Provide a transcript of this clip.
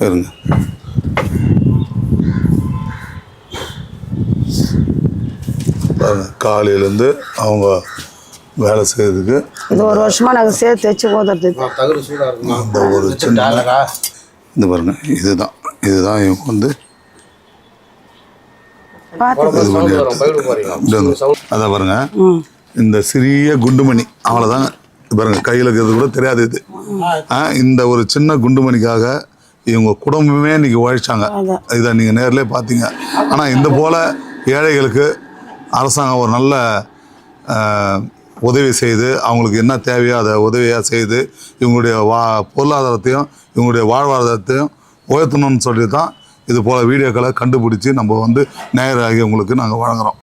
இருங்க. காலையிலேருந்து அவங்க வேலை செய்யறதுக்கு இது ஒரு வருஷமா நாங்கள் சேர்த்து வச்சு போதுறதுக்கு அந்த ஒரு சின்ன இந்த பாருங்க, இதுதான் இவங்க வந்து இது பண்ணி அதான் பாருங்க. இந்த சிறிய குண்டுமணி அவ்வளோதாங்க. பாருங்க கையில் இருக்கிறது கூட தெரியாது இது. இந்த ஒரு சின்ன குண்டுமணிக்காக இவங்க குடும்பமே இன்னைக்கு உழைச்சாங்க. இதை நீங்கள் நேர்லேயே பார்த்தீங்க. ஆனால் இந்த போல் ஏழைகளுக்கு அரசாங்கம் ஒரு நல்ல உதவி செய்து அவங்களுக்கு என்ன தேவையோ அதை உதவியாக செய்து இவங்களுடைய பொருளாதாரத்தையும் இவங்களுடைய வாழ்வாதாரத்தையும் உயர்த்தணும்னு சொல்லி தான் இது போல் வீடியோக்களை கண்டுபிடிச்சி நம்ம வந்து நேயராகி உங்களுக்கு நாங்கள் வழங்குகிறோம்.